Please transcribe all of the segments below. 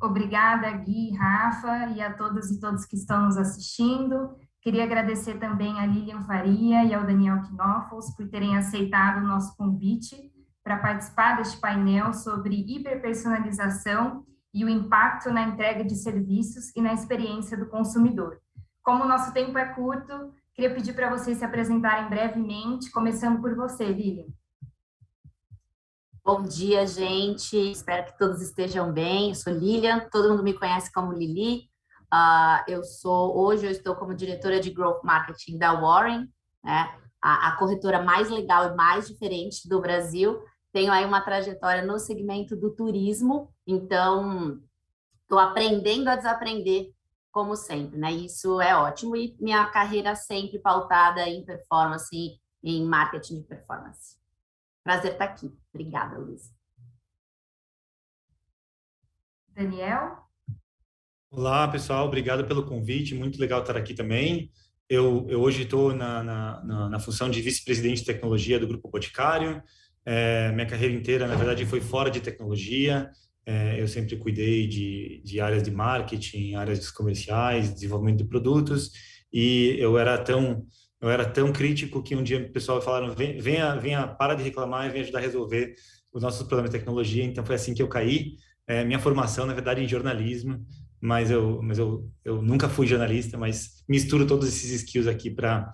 Obrigada, Gui, Rafa e a todas e todos que estão nos assistindo. Queria agradecer também a Lilian Faria e ao Daniel Knofels por terem aceitado o nosso convite para participar deste painel sobre hiperpersonalização e o impacto na entrega de serviços e na experiência do consumidor. Como o nosso tempo é curto, queria pedir para vocês se apresentarem brevemente, começando por você, Lilian. Bom dia, gente. Espero que todos estejam bem. Eu sou Lilian, todo mundo me conhece como Lili. Hoje eu estou como diretora de Growth Marketing da Warren, né? A corretora mais legal e mais diferente do Brasil. Tenho aí uma trajetória no segmento do turismo, então estou aprendendo a desaprender, como sempre, né? Isso é ótimo e minha carreira sempre pautada em performance, em marketing de performance. Prazer estar aqui. Obrigada, Luiz. Daniel? Olá, pessoal. Obrigado pelo convite. Muito legal estar aqui também. Eu hoje estou na função de vice-presidente de tecnologia do Grupo Boticário. Minha carreira inteira, na verdade, foi fora de tecnologia. Eu sempre cuidei de áreas de marketing, áreas comerciais, desenvolvimento de produtos. E eu era tão crítico que um dia o pessoal falaram: venha, para de reclamar e venha ajudar a resolver os nossos problemas de tecnologia. Então foi assim que eu caí. Minha formação, na verdade, em jornalismo, mas eu nunca fui jornalista, mas misturo todos esses skills aqui para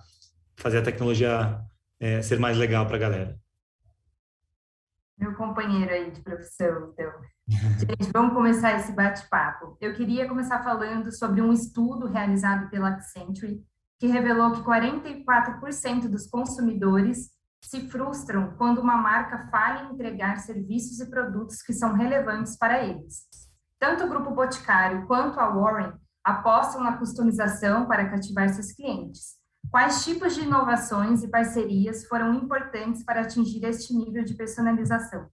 fazer a tecnologia ser mais legal para a galera. Meu companheiro aí de profissão, então. Gente, vamos começar esse bate-papo. Eu queria começar falando sobre um estudo realizado pela Accenture, que revelou que 44% dos consumidores se frustram quando uma marca falha em entregar serviços e produtos que são relevantes para eles. Tanto o Grupo Boticário quanto a Warren apostam na customização para cativar seus clientes. Quais tipos de inovações e parcerias foram importantes para atingir este nível de personalização?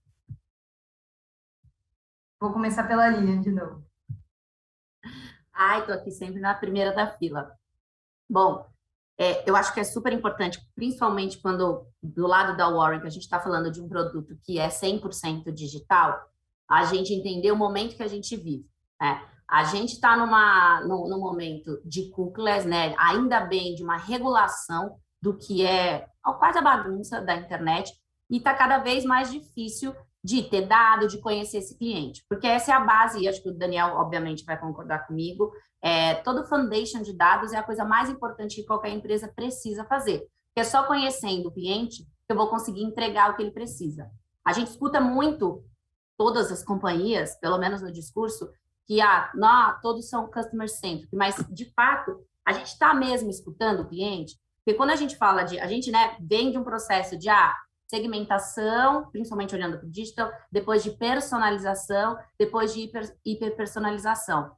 Vou começar pela Lilian de novo. Estou aqui sempre na primeira da fila. Bom, eu acho que é super importante, principalmente quando do lado da Warren, que a gente está falando de um produto que é 100% digital, a gente entender o momento que a gente vive, né? A gente está no momento de cookies, né? Ainda bem de uma regulação do que é quase a bagunça da internet, e está cada vez mais difícil de ter dado, de conhecer esse cliente, porque essa é a base, e acho que o Daniel, obviamente, vai concordar comigo, todo foundation de dados é a coisa mais importante que qualquer empresa precisa fazer, porque é só conhecendo o cliente que eu vou conseguir entregar o que ele precisa. A gente escuta muito, todas as companhias, pelo menos no discurso, que não, todos são customer-centric, mas, de fato, a gente está mesmo escutando o cliente, porque quando a gente fala a gente, né, vem de um processo de segmentação, principalmente olhando para o digital, depois de personalização, depois de hiperpersonalização.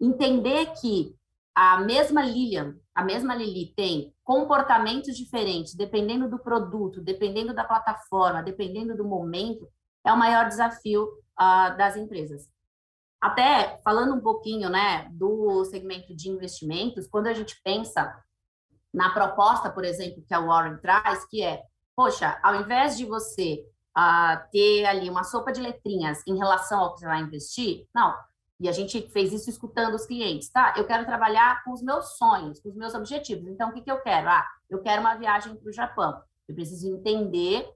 Entender que a mesma Lili tem comportamentos diferentes, dependendo do produto, dependendo da plataforma, dependendo do momento, é o maior desafio das empresas. Até falando um pouquinho, né, do segmento de investimentos, quando a gente pensa na proposta, por exemplo, que a Warren traz, que é, poxa, ao invés de você ter ali uma sopa de letrinhas em relação ao que você vai investir, não. E a gente fez isso escutando os clientes, tá? Eu quero trabalhar com os meus sonhos, com os meus objetivos. Então, o que eu quero? Eu quero uma viagem para o Japão. Eu preciso entender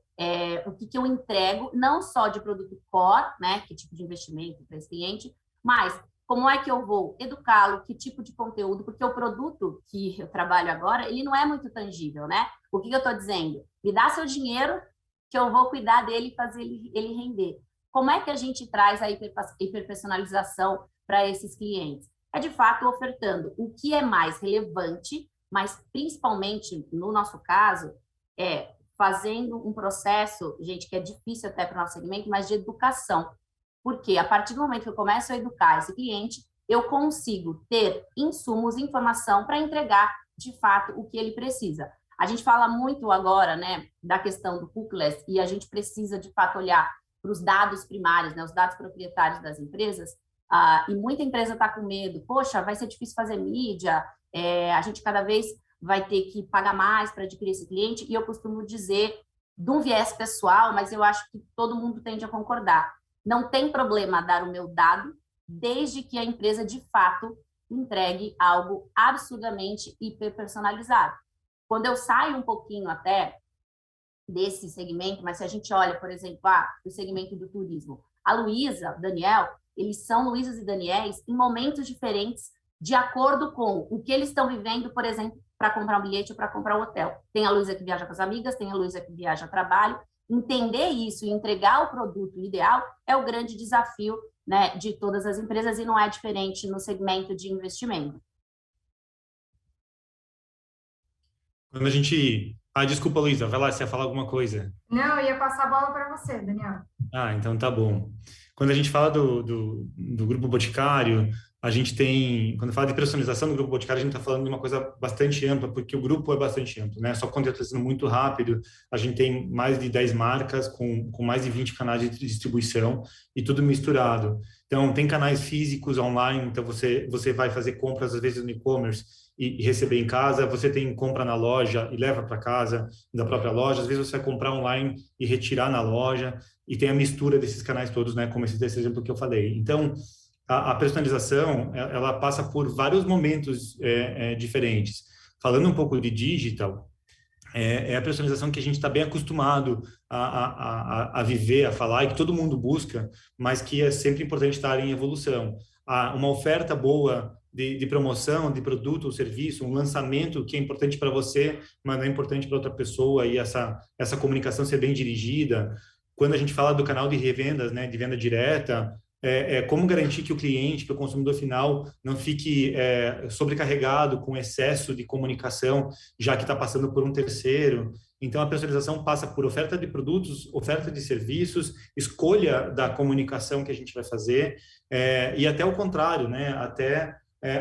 o que eu entrego, não só de produto core, né? Que tipo de investimento para esse cliente, mas como é que eu vou educá-lo, que tipo de conteúdo, porque o produto que eu trabalho agora, ele não é muito tangível, né? O que eu estou dizendo? Me dá seu dinheiro que eu vou cuidar dele e fazer ele render. Como é que a gente traz a hiperpersonalização para esses clientes? É, de fato, ofertando o que é mais relevante, mas, principalmente, no nosso caso, fazendo um processo, gente, que é difícil até para o nosso segmento, mas de educação. Porque, a partir do momento que eu começo a educar esse cliente, eu consigo ter insumos, informação para entregar, de fato, o que ele precisa. A gente fala muito agora, né, da questão do cookies, e a gente precisa, de fato, olhar para os dados primários, né, os dados proprietários das empresas, e muita empresa está com medo, poxa, vai ser difícil fazer mídia, a gente cada vez vai ter que pagar mais para adquirir esse cliente, e eu costumo dizer, de um viés pessoal, mas eu acho que todo mundo tende a concordar, não tem problema dar o meu dado desde que a empresa, de fato, entregue algo absurdamente hiperpersonalizado. Quando eu saio um pouquinho até desse segmento, mas se a gente olha, por exemplo, o segmento do turismo, a Luísa, o Daniel, eles são Luísas e Daniéis em momentos diferentes, de acordo com o que eles estão vivendo, por exemplo, para comprar um bilhete ou para comprar um hotel. Tem a Luísa que viaja com as amigas, tem a Luísa que viaja a trabalho. Entender isso e entregar o produto ideal é o grande desafio, né, de todas as empresas, e não é diferente no segmento de investimento. Quando a gente... Ah, desculpa, Luísa, vai lá, você ia falar alguma coisa. Não, eu ia passar a bola para você, Daniel. Ah, então tá bom. Quando a gente fala do Grupo Boticário, a gente tem, quando fala de personalização do Grupo Boticário, a gente está falando de uma coisa bastante ampla, porque o grupo é bastante amplo, né? Só contextualizando muito rápido, a gente tem mais de 10 marcas com mais de 20 canais de distribuição e tudo misturado. Então, tem canais físicos, online, então você vai fazer compras, às vezes, no e-commerce e receber em casa, você tem compra na loja e leva para casa da própria loja, às vezes você vai comprar online e retirar na loja, e tem a mistura desses canais todos, né, como esse exemplo que eu falei. Então, a personalização, ela passa por vários momentos diferentes. Falando um pouco de digital, é a personalização que a gente está bem acostumado a viver, a falar, e que todo mundo busca, mas que é sempre importante estar em evolução. Uma oferta boa de promoção, de produto ou serviço, um lançamento que é importante para você, mas não é importante para outra pessoa, e essa comunicação ser bem dirigida. Quando a gente fala do canal de revendas, né, de venda direta, como garantir que o cliente, que o consumidor final, não fique sobrecarregado com excesso de comunicação, já que está passando por um terceiro. Então, a personalização passa por oferta de produtos, oferta de serviços, escolha da comunicação que a gente vai fazer, e até o contrário, né? Até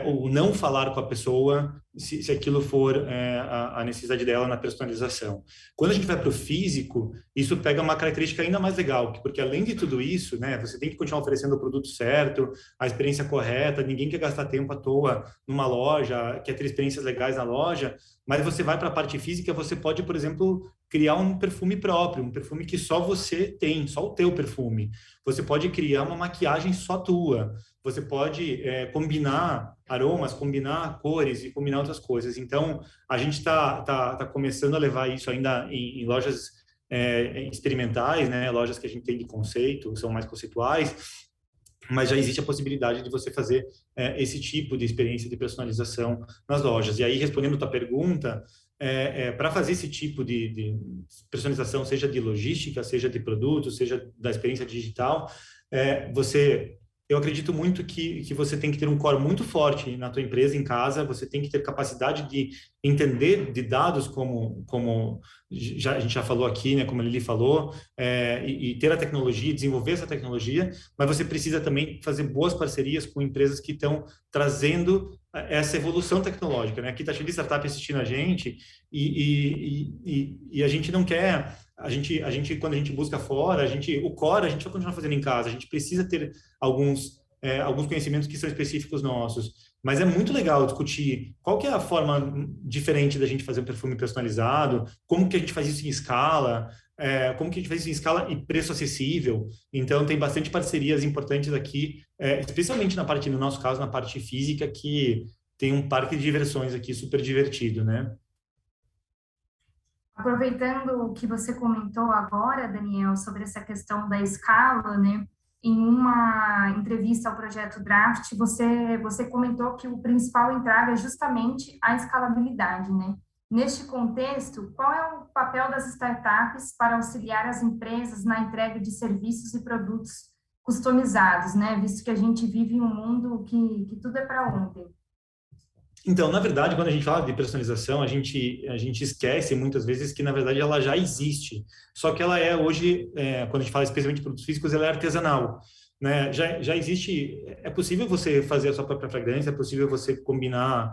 o não falar com a pessoa, se aquilo for a necessidade dela na personalização. Quando a gente vai para o físico, isso pega uma característica ainda mais legal, porque além de tudo isso, né, você tem que continuar oferecendo o produto certo, a experiência correta, ninguém quer gastar tempo à toa numa loja, quer ter experiências legais na loja, mas você vai para a parte física, você pode, por exemplo, criar um perfume próprio, um perfume que só você tem, só o teu perfume. Você pode criar uma maquiagem só tua. Você pode combinar aromas, combinar cores e combinar outras coisas. Então, a gente está começando a levar isso ainda em lojas experimentais, né? Lojas que a gente tem de conceito, são mais conceituais, mas já existe a possibilidade de você fazer esse tipo de experiência de personalização nas lojas. E aí, respondendo a tua pergunta, para fazer esse tipo de personalização, seja de logística, seja de produtos, seja da experiência digital, eu acredito muito que você tem que ter um core muito forte na tua empresa, em casa, você tem que ter capacidade de entender de dados, como a gente já falou aqui, né, como a Lili falou, e ter a tecnologia, desenvolver essa tecnologia, mas você precisa também fazer boas parcerias com empresas que estão trazendo essa evolução tecnológica, né? Aqui está cheio de startup assistindo a gente e a gente não quer... A gente, quando a gente busca fora, o core a gente vai continuar fazendo em casa. A gente precisa ter alguns conhecimentos que são específicos nossos. Mas é muito legal discutir qual que é a forma diferente da gente fazer um perfume personalizado, como que a gente faz isso em escala, como que a gente faz isso em escala e preço acessível. Então, tem bastante parcerias importantes aqui, especialmente no nosso caso, na parte física, que tem um parque de diversões aqui super divertido, né? Aproveitando o que você comentou agora, Daniel, sobre essa questão da escala, né? Em uma entrevista ao Projeto Draft, você comentou que o principal entrave é justamente a escalabilidade, né? Neste contexto, qual é o papel das startups para auxiliar as empresas na entrega de serviços e produtos customizados, né? Visto que a gente vive em um mundo que tudo é para ontem. Então, na verdade, quando a gente fala de personalização, a gente esquece muitas vezes que, na verdade, ela já existe. Só que ela hoje, quando a gente fala especialmente de produtos físicos, ela é artesanal, né? Já existe, é possível você fazer a sua própria fragrância, é possível você combinar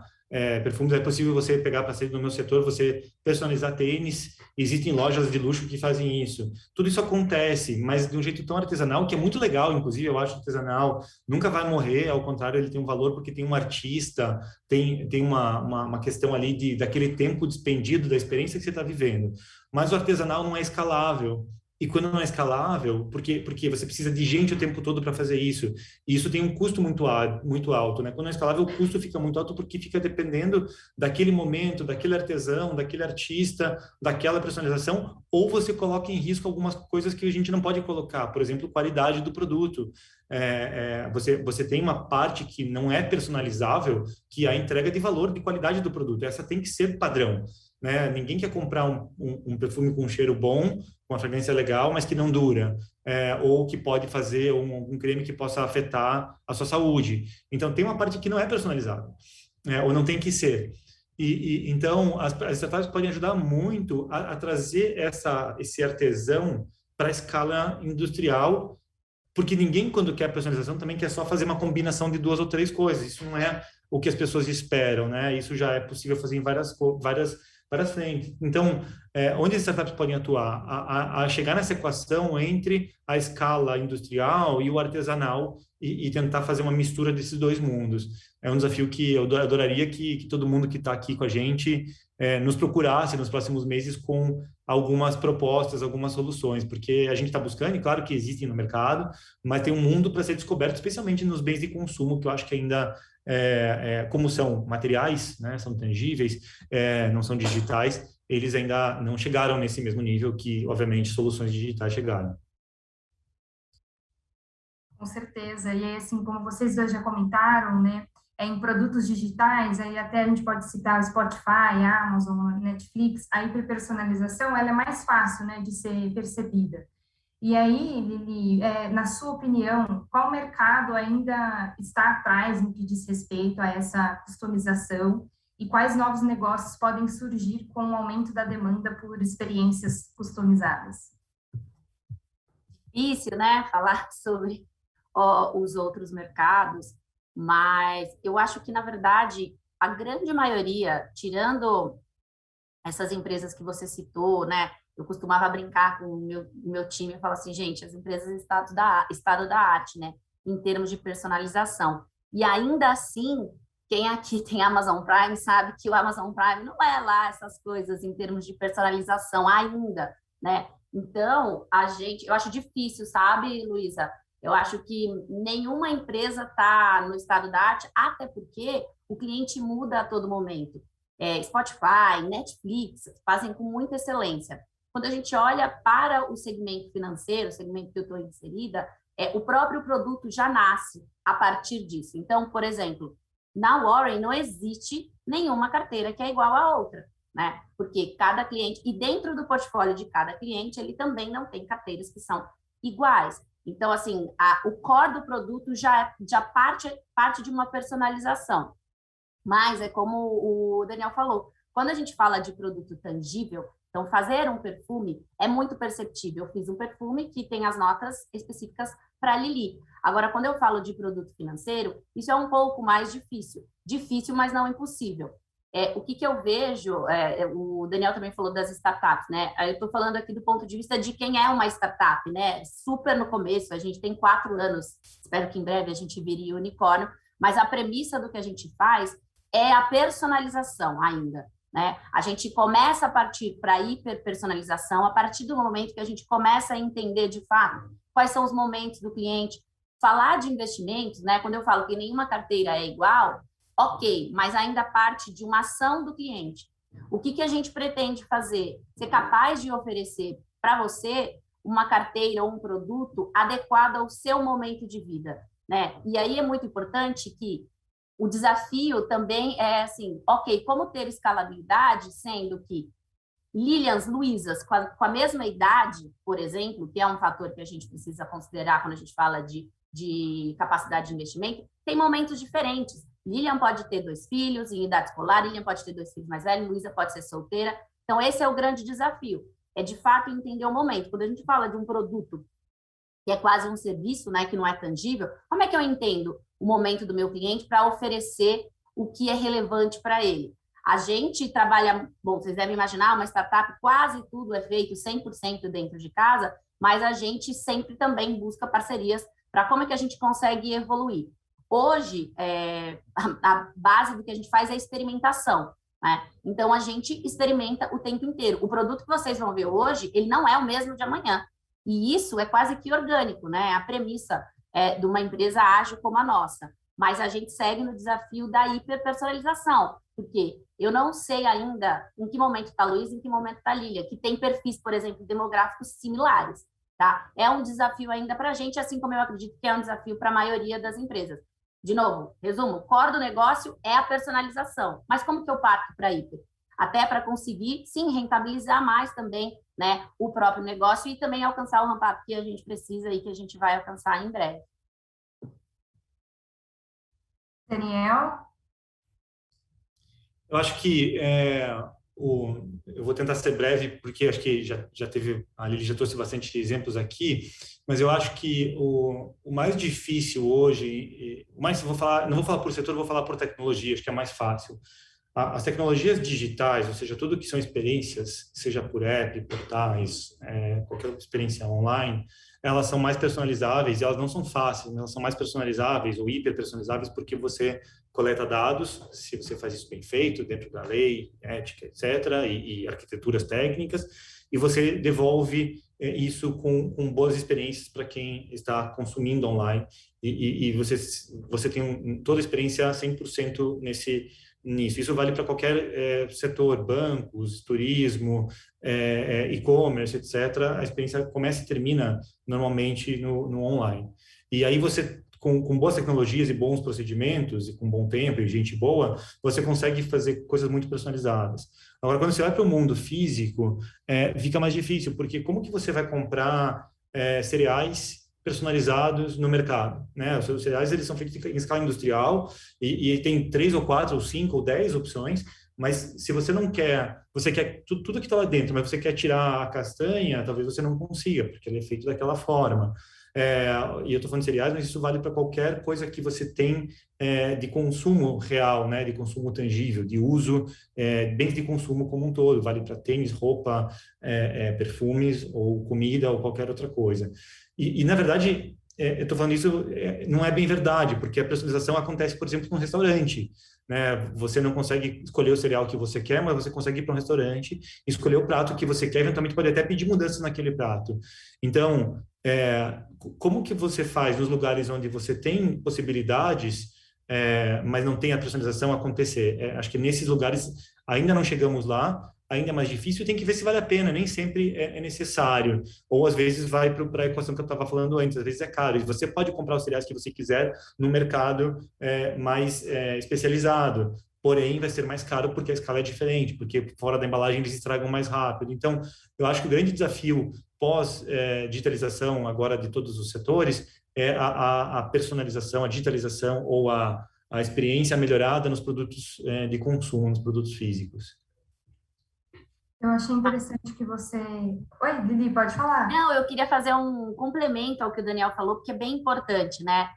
perfumes, é possível você pegar, para ser no meu setor, você personalizar tênis. Existem lojas de luxo que fazem isso. Tudo isso acontece, mas de um jeito tão artesanal, que é muito legal, inclusive, eu acho artesanal nunca vai morrer, ao contrário, ele tem um valor porque tem um artista, tem uma questão ali daquele tempo despendido, da experiência que você está vivendo. Mas o artesanal não é escalável. E quando não é escalável, porque você precisa de gente o tempo todo para fazer isso. E isso tem um custo muito alto, né? Quando não é escalável, o custo fica muito alto porque fica dependendo daquele momento, daquele artesão, daquele artista, daquela personalização, ou você coloca em risco algumas coisas que a gente não pode colocar, por exemplo, qualidade do produto. Você tem uma parte que não é personalizável, que é a entrega de valor, de qualidade do produto. Essa tem que ser padrão, né? Ninguém quer comprar um perfume com um cheiro bom, com uma fragrância legal, mas que não dura, ou que pode fazer um creme que possa afetar a sua saúde. Então, tem uma parte que não é personalizável, né? Ou não tem que ser. Então, as startups podem ajudar muito a trazer esse artesão para a escala industrial, porque ninguém, quando quer personalização, também quer só fazer uma combinação de 2 ou 3 coisas. Isso não é o que as pessoas esperam, né? Isso já é possível fazer em várias frentes. Então, onde as startups podem atuar? A chegar nessa equação entre a escala industrial e o artesanal e tentar fazer uma mistura desses 2 mundos. É um desafio que eu adoraria que todo mundo que está aqui com a gente nos procurasse nos próximos meses com algumas propostas, algumas soluções, porque a gente está buscando, e claro que existem no mercado, mas tem um mundo para ser descoberto, especialmente nos bens de consumo, que eu acho que ainda, como são materiais, né, são tangíveis, não são digitais, eles ainda não chegaram nesse mesmo nível que, obviamente, soluções digitais chegaram. Com certeza. E aí, assim, como vocês dois já comentaram, né, em produtos digitais, aí até a gente pode citar o Spotify, a Amazon, a Netflix, a hiperpersonalização, ela é mais fácil, né, de ser percebida. E aí, Lili, na sua opinião, qual mercado ainda está atrás no que diz respeito a essa customização e quais novos negócios podem surgir com o aumento da demanda por experiências customizadas? Difícil, né, falar sobre os outros mercados, mas eu acho que, na verdade, a grande maioria, tirando essas empresas que você citou, né, eu costumava brincar com o meu time e falar assim, gente, as empresas estado da arte, né, em termos de personalização. E ainda assim, quem aqui tem Amazon Prime sabe que o Amazon Prime não é lá essas coisas em termos de personalização ainda, né? Então, eu acho difícil, sabe, Luísa? Eu acho que nenhuma empresa está no estado da arte, até porque o cliente muda a todo momento. Spotify, Netflix fazem com muita excelência. Quando a gente olha para o segmento financeiro, o segmento que eu estou inserida, o próprio produto já nasce a partir disso. Então, por exemplo, na Warren não existe nenhuma carteira que é igual à outra, né? Porque cada cliente, e dentro do portfólio de cada cliente, ele também não tem carteiras que são iguais. Então, assim, o core do produto já parte de uma personalização. Mas é como o Daniel falou, quando a gente fala de produto tangível, então fazer um perfume é muito perceptível. Eu fiz um perfume que tem as notas específicas para Lili. Agora, quando eu falo de produto financeiro, isso é um pouco mais difícil. Difícil, mas não impossível. O que eu vejo, o Daniel também falou das startups, né? Eu estou falando aqui do ponto de vista de quem é uma startup, né? Super no começo, a gente tem 4 anos, espero que em breve a gente vire unicórnio, mas a premissa do que a gente faz é a personalização ainda, né? A gente começa a partir para a hiperpersonalização a partir do momento que a gente começa a entender de fato quais são os momentos do cliente. Falar de investimentos, né? Quando eu falo que nenhuma carteira é igual, ok, mas ainda parte de uma ação do cliente. O que a gente pretende fazer? Ser capaz de oferecer para você uma carteira ou um produto adequado ao seu momento de vida, né? E aí é muito importante que o desafio também é assim, ok, como ter escalabilidade, sendo que Lilians, Luísas, com a mesma idade, por exemplo, que é um fator que a gente precisa considerar quando a gente fala de capacidade de investimento, tem momentos diferentes. Lilian pode ter 2 filhos em idade escolar, Lilian pode ter 2 filhos mais velhos, Luísa pode ser solteira. Então, esse é o grande desafio, é de fato entender o momento. Quando a gente fala de um produto que é quase um serviço, né, que não é tangível, como é que eu entendo o momento do meu cliente para oferecer o que é relevante para ele? A gente trabalha, bom, vocês devem imaginar, uma startup, quase tudo é feito 100% dentro de casa, mas a gente sempre também busca parcerias para como é que a gente consegue evoluir. Hoje, a base do que a gente faz é experimentação, né? Então, a gente experimenta o tempo inteiro. O produto que vocês vão ver hoje, ele não é o mesmo de amanhã. E isso é quase que orgânico, né? A premissa de uma empresa ágil como a nossa. Mas a gente segue no desafio da hiperpersonalização, porque eu não sei ainda em que momento está a Luiz, em que momento está a Lília, que tem perfis, por exemplo, demográficos similares, tá? É um desafio ainda para a gente, assim como eu acredito que é um desafio para a maioria das empresas. De novo, resumo, o core do negócio é a personalização. Mas como que eu parto para hiper? Até para conseguir, sim, rentabilizar mais também, né, o próprio negócio e também alcançar o ramp-up que a gente precisa e que a gente vai alcançar em breve. Daniel? Eu acho que eu vou tentar ser breve, porque acho que já teve, a Lili já trouxe bastante exemplos aqui, mas eu acho que o mais difícil hoje, não vou falar por setor, vou falar por tecnologia, acho que é mais fácil. As tecnologias digitais, ou seja, tudo que são experiências, seja por app, portais, qualquer experiência online, elas são mais personalizáveis e elas não são fáceis, elas são mais personalizáveis ou hiper personalizáveis porque você coleta dados, se você faz isso bem feito, dentro da lei, ética, etc., e arquiteturas técnicas, e você devolve isso com boas experiências para quem está consumindo online, e você tem toda a experiência 100% nisso. Isso vale para qualquer setor, bancos, turismo, e-commerce, etc. A experiência começa e termina normalmente no online. E aí você, com boas tecnologias e bons procedimentos, e com bom tempo e gente boa, você consegue fazer coisas muito personalizadas. Agora, quando você vai para o mundo físico, fica mais difícil, porque como que você vai comprar cereais personalizados no mercado, né? Os cereais, eles são feitos em escala industrial e tem 3 ou 4 ou 5 ou 10 opções, mas se você não quer, você quer tudo que está lá dentro, mas você quer tirar a castanha, talvez você não consiga, porque ele é feito daquela forma. E eu estou falando de cereais, mas isso vale para qualquer coisa que você tem de consumo real, né? De consumo tangível, de uso, bens de consumo como um todo. Vale para tênis, roupa, perfumes ou comida ou qualquer outra coisa. E na verdade, eu estou falando isso, não é bem verdade, porque a personalização acontece, por exemplo, num restaurante. Né? Você não consegue escolher o cereal que você quer, mas você consegue ir para um restaurante, escolher o prato que você quer, eventualmente pode até pedir mudanças naquele prato. Então, como que você faz nos lugares onde você tem possibilidades, mas não tem a personalização acontecer? Acho que nesses lugares ainda não chegamos lá, ainda é mais difícil, e tem que ver se vale a pena, nem sempre é necessário. Ou às vezes vai para a equação que eu estava falando antes, às vezes é caro. E você pode comprar os cereais que você quiser no mercado mais especializado. Porém, vai ser mais caro porque a escala é diferente, porque fora da embalagem eles estragam mais rápido. Então, eu acho que o grande desafio pós-digitalização agora de todos os setores é a personalização, a digitalização ou a experiência melhorada nos produtos de consumo, nos produtos físicos. Eu achei interessante que você... Oi, Lili, pode falar. Não, eu queria fazer um complemento ao que o Daniel falou, porque é bem importante, né?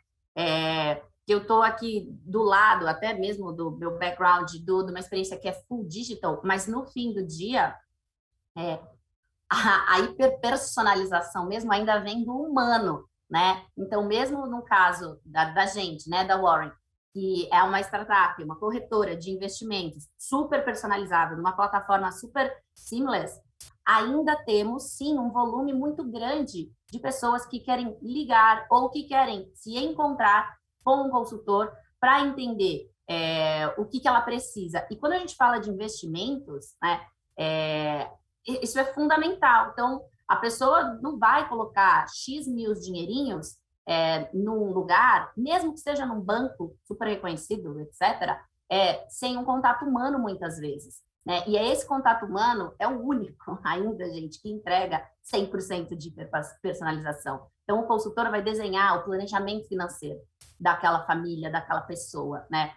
Eu estou aqui do lado, até mesmo do meu background, de uma experiência que é full digital, mas no fim do dia, a hiperpersonalização mesmo ainda vem do humano, né? Então, mesmo no caso da gente, né, da Warren, que é uma startup, uma corretora de investimentos super personalizável, numa plataforma super seamless, ainda temos, sim, um volume muito grande de pessoas que querem ligar ou que querem se encontrar com um consultor para entender o que ela precisa. E quando a gente fala de investimentos, né, isso é fundamental. Então, a pessoa não vai colocar X mil dinheirinhos num lugar, mesmo que seja num banco super reconhecido, etc., sem um contato humano, muitas vezes. Né? E esse contato humano é o único ainda, gente, que entrega 100% de personalização. Então, o consultor vai desenhar o planejamento financeiro daquela família, daquela pessoa, né?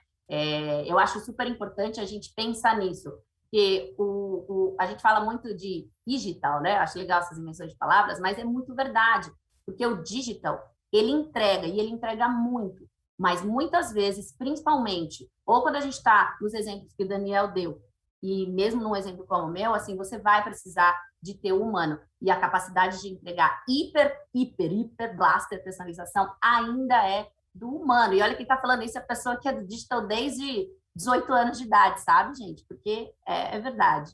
Eu acho super importante a gente pensar nisso, porque a gente fala muito de digital, né? Acho legal essas invenções de palavras, mas é muito verdade, porque o digital, ele entrega, e ele entrega muito, mas muitas vezes, principalmente, ou quando a gente está nos exemplos que o Daniel deu, e mesmo num exemplo como o meu, assim, você vai precisar de ter o humano, e a capacidade de entregar hiper blaster personalização ainda é do humano. E olha quem está falando isso, é a pessoa que é do digital desde 18 anos de idade, sabe, gente? Porque é verdade.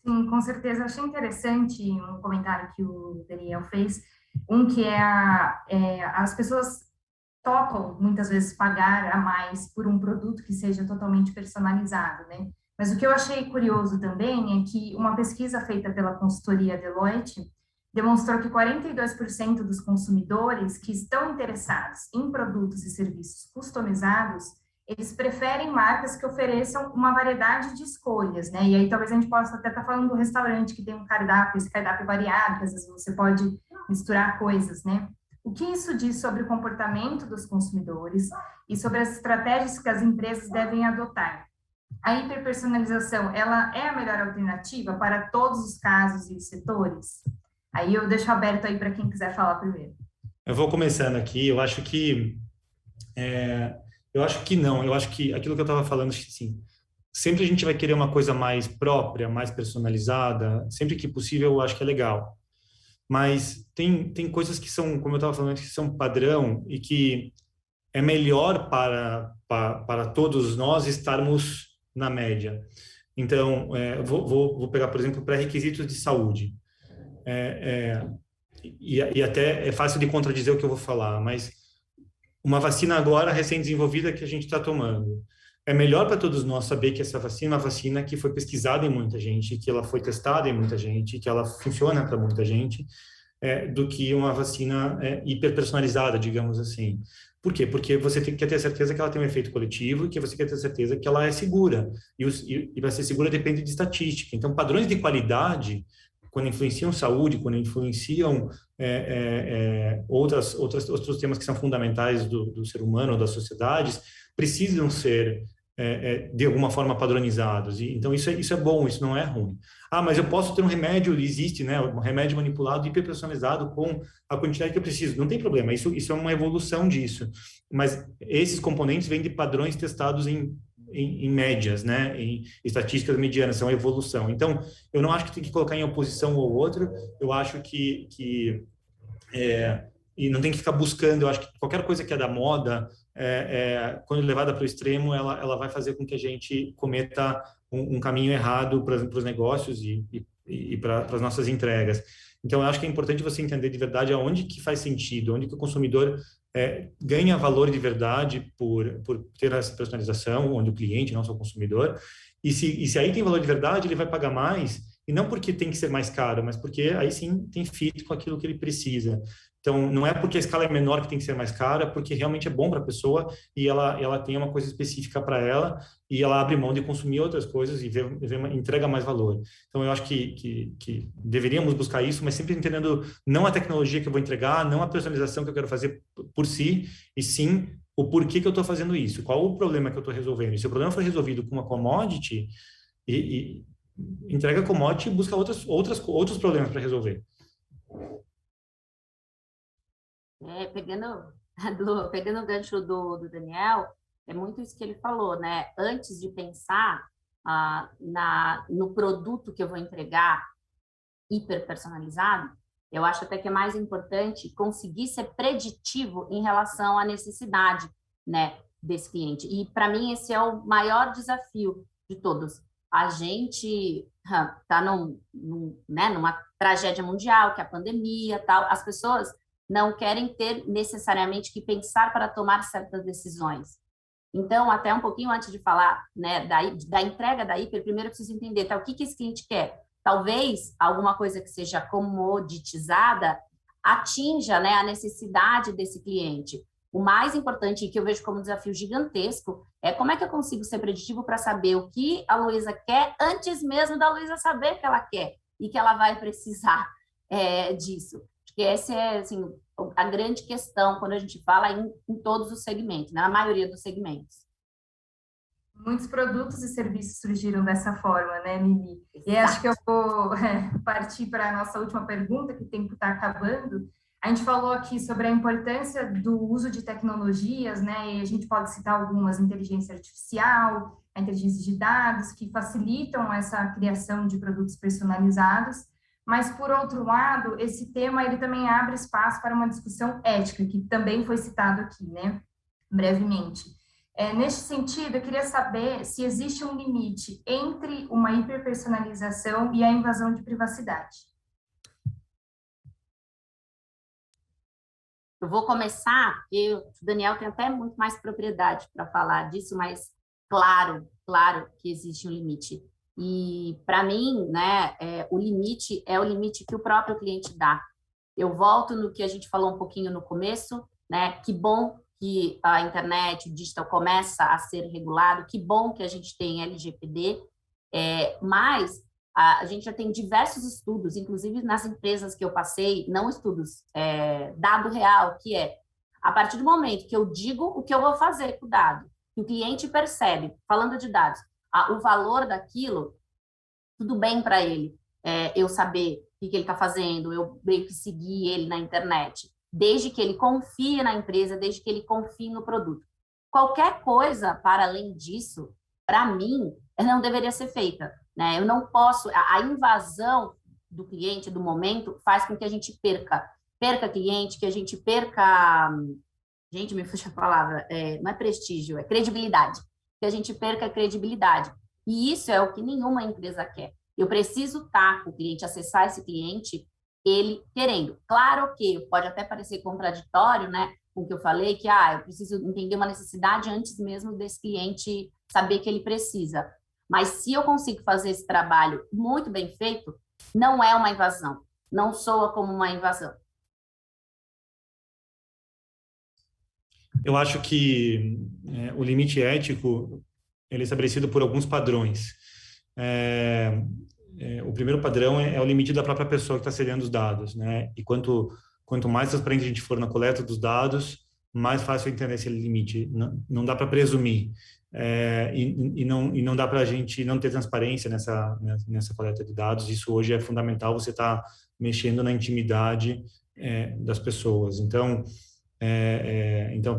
Sim, com certeza. Achei interessante um comentário que o Daniel fez, que as pessoas topam muitas vezes pagar a mais por um produto que seja totalmente personalizado, né? Mas o que eu achei curioso também é que uma pesquisa feita pela consultoria Deloitte demonstrou que 42% dos consumidores que estão interessados em produtos e serviços customizados, eles preferem marcas que ofereçam uma variedade de escolhas, né? E aí talvez a gente possa até estar falando do restaurante que tem um cardápio, esse cardápio variado, que às vezes você pode misturar coisas, né? O que isso diz sobre o comportamento dos consumidores e sobre as estratégias que as empresas devem adotar? A hiperpersonalização, ela é a melhor alternativa para todos os casos e setores? Aí eu deixo aberto aí para quem quiser falar primeiro. Eu vou começando aqui. Eu acho que não. Eu acho que aquilo que eu estava falando, sim. Sempre a gente vai querer uma coisa mais própria, mais personalizada. Sempre que possível, eu acho que é legal. Mas tem coisas que são, como eu estava falando, que são padrão e que é melhor para todos nós estarmos na média. Então, vou pegar, por exemplo, pré-requisitos de saúde. E até é fácil de contradizer o que eu vou falar, mas uma vacina agora recém-desenvolvida que a gente está tomando. É melhor para todos nós saber que essa vacina é uma vacina que foi pesquisada em muita gente, que ela foi testada em muita gente, que ela funciona para muita gente, do que uma vacina hiperpersonalizada, digamos assim. Por quer Porque você quer ter certeza que ela tem um efeito coletivo e que você quer ter certeza que ela é segura. E para ser segura depende de estatística. Então, padrões de qualidade, quando influenciam saúde, quando influenciam outros temas que são fundamentais do ser humano, das sociedades, precisam ser de alguma forma padronizados. Então, isso é bom, isso não é ruim. Ah, mas eu posso ter um remédio, existe, né? Um remédio manipulado, hiperpersonalizado com a quantidade que eu preciso. Não tem problema, isso é uma evolução disso. Mas esses componentes vêm de padrões testados em médias, né? Em estatísticas medianas, são evolução. Então, eu não acho que tem que colocar em oposição um ao outro, eu acho e não tem que ficar buscando, eu acho que qualquer coisa que é da moda, quando levada para o extremo, ela vai fazer com que a gente cometa um caminho errado para os negócios e para as nossas entregas. Então, eu acho que é importante você entender de verdade aonde que faz sentido, onde que o consumidor ganha valor de verdade por ter essa personalização, onde o cliente, não só o consumidor, e se aí tem valor de verdade, ele vai pagar mais, e não porque tem que ser mais caro, mas porque aí sim tem fit com aquilo que ele precisa. Então, não é porque a escala é menor que tem que ser mais cara, porque realmente é bom para a pessoa e ela tem uma coisa específica para ela e ela abre mão de consumir outras coisas e entrega mais valor. Então, eu acho que deveríamos buscar isso, mas sempre entendendo não a tecnologia que eu vou entregar, não a personalização que eu quero fazer por si, e sim o porquê que eu estou fazendo isso, qual o problema que eu estou resolvendo. E se o problema for resolvido com uma commodity, e entrega a commodity e busca outros problemas para resolver. Pegando o gancho do Daniel, é muito isso que ele falou, né? Antes de pensar no produto que eu vou entregar hiper personalizado, eu acho até que é mais importante conseguir ser preditivo em relação à necessidade, né, desse cliente. E para mim esse é o maior desafio de todos. A gente está numa tragédia mundial, que é a pandemia, tal. As pessoas não querem ter necessariamente que pensar para tomar certas decisões. Então, até um pouquinho antes de falar, né, da entrega da hiper, primeiro eu preciso entender o que esse cliente quer. Talvez alguma coisa que seja comoditizada atinja, né, a necessidade desse cliente. O mais importante, e que eu vejo como um desafio gigantesco, é como é que eu consigo ser preditivo para saber o que a Luísa quer antes mesmo da Luísa saber que ela quer e que ela vai precisar disso. Porque essa é assim, a grande questão quando a gente fala em todos os segmentos, né? Na maioria dos segmentos. Muitos produtos e serviços surgiram dessa forma, né, Lili? E acho que eu vou partir para a nossa última pergunta, que o tempo está acabando. A gente falou aqui sobre a importância do uso de tecnologias, né? E a gente pode citar algumas: inteligência artificial, a inteligência de dados, que facilitam essa criação de produtos personalizados. Mas, por outro lado, esse tema ele também abre espaço para uma discussão ética, que também foi citado aqui, né, brevemente. Neste sentido, eu queria saber se existe um limite entre uma hiperpersonalização e a invasão de privacidade. Eu vou começar, porque o Daniel tem até muito mais propriedade para falar disso, mas claro que existe um limite. E, para mim, né, o limite é o limite que o próprio cliente dá. Eu volto no que a gente falou um pouquinho no começo, né? Que bom que a internet, o digital começa a ser regulado, que bom que a gente tem LGPD, mas a gente já tem diversos estudos, inclusive nas empresas que eu passei, não estudos, dado real, que é a partir do momento que eu digo o que eu vou fazer com o dado, que o cliente percebe, falando de dados, o valor daquilo, tudo bem para ele, eu saber o que ele está fazendo, eu meio que seguir ele na internet, desde que ele confie na empresa, desde que ele confie no produto. Qualquer coisa para além disso, para mim, não deveria ser feita, né? Eu não posso, a invasão do cliente, do momento, faz com que a gente perca cliente, que a gente perca, gente, me fugiu a palavra, não é prestígio, é credibilidade, que a gente perca a credibilidade. E isso é o que nenhuma empresa quer. Eu preciso estar com o cliente, acessar esse cliente, ele querendo. Claro que pode até parecer contraditório, né, com o que eu falei, que eu preciso entender uma necessidade antes mesmo desse cliente saber que ele precisa. Mas se eu consigo fazer esse trabalho muito bem feito, não é uma invasão, não soa como uma invasão. Eu acho que o limite ético ele é estabelecido por alguns padrões. O primeiro padrão é o limite da própria pessoa que está cedendo os dados, né? E quanto mais transparente a gente for na coleta dos dados, mais fácil entender esse limite. Não dá para presumir. E não dá para a gente não ter transparência nessa coleta de dados. Isso hoje é fundamental, você está mexendo na intimidade das pessoas. Então,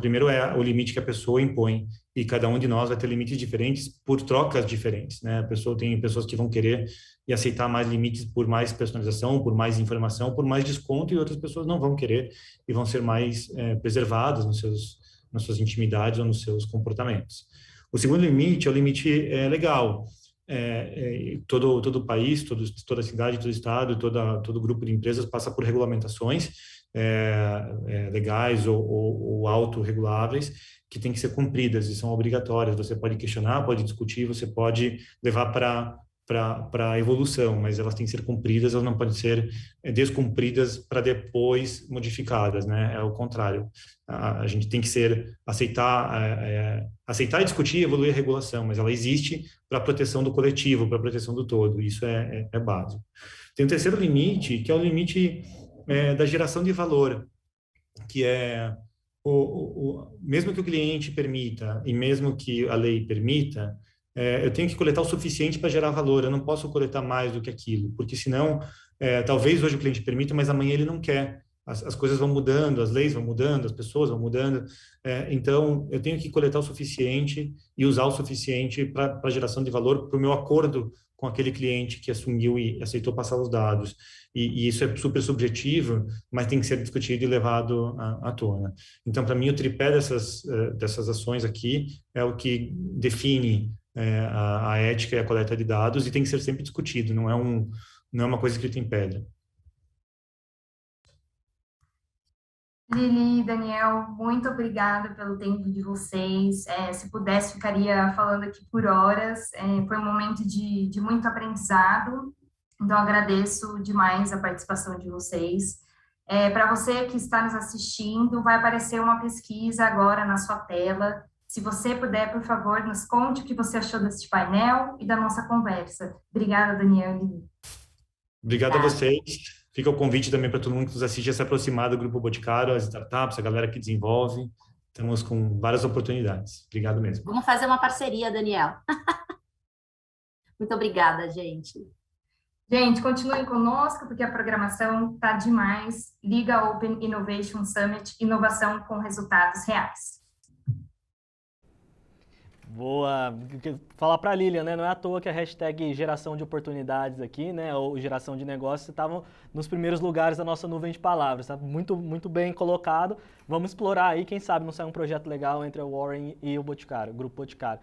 primeiro é o limite que a pessoa impõe, e cada um de nós vai ter limites diferentes por trocas diferentes, né? Tem pessoas que vão querer e aceitar mais limites por mais personalização, por mais informação, por mais desconto, e outras pessoas não vão querer e vão ser mais preservadas nas suas intimidades ou nos seus comportamentos. O segundo limite é o limite legal. Todo país, toda cidade, todo estado, todo grupo de empresas passa por regulamentações legais ou autorreguláveis que têm que ser cumpridas e são obrigatórias. Você pode questionar, pode discutir, você pode levar para a evolução, mas elas têm que ser cumpridas, elas não podem ser descumpridas para depois modificadas, né? É o contrário. A gente tem que aceitar e discutir e evoluir a regulação, mas ela existe para a proteção do coletivo, para a proteção do todo. Isso é básico. Tem um terceiro limite, que é o limite da geração de valor, que é mesmo que o cliente permita e mesmo que a lei permita, eu tenho que coletar o suficiente para gerar valor. Eu não posso coletar mais do que aquilo, porque senão, talvez hoje o cliente permita, mas amanhã ele não quer. As coisas vão mudando, as leis vão mudando, as pessoas vão mudando. Então, eu tenho que coletar o suficiente e usar o suficiente para a geração de valor, para o meu acordo com aquele cliente que assumiu e aceitou passar os dados. E isso é super subjetivo, mas tem que ser discutido e levado à tona. Então, para mim, o tripé dessas ações aqui é o que define a ética e a coleta de dados, e tem que ser sempre discutido, não é uma coisa escrita em pedra. Lili, Daniel, muito obrigada pelo tempo de vocês. Se pudesse, ficaria falando aqui por horas. Foi um momento de muito aprendizado, então agradeço demais a participação de vocês. Para você que está nos assistindo, vai aparecer uma pesquisa agora na sua tela. Se você puder, por favor, nos conte o que você achou deste painel e da nossa conversa. Obrigada, Daniel e Lili. Obrigado a vocês. Fica o convite também para todo mundo que nos assiste a se aproximar do Grupo Boticário, as startups, a galera que desenvolve. Estamos com várias oportunidades. Obrigado mesmo. Vamos fazer uma parceria, Daniel. Muito obrigada, gente. Gente, continuem conosco, porque a programação está demais. Liga Open Innovation Summit, inovação com resultados reais. Boa. Falar para a Lilian, né? Não é à toa que a hashtag geração de oportunidades aqui, né? Ou geração de negócios estavam nos primeiros lugares da nossa nuvem de palavras. Tá muito, muito bem colocado. Vamos explorar aí, quem sabe não sai um projeto legal entre a Warren e o Boticário, o Grupo Boticário.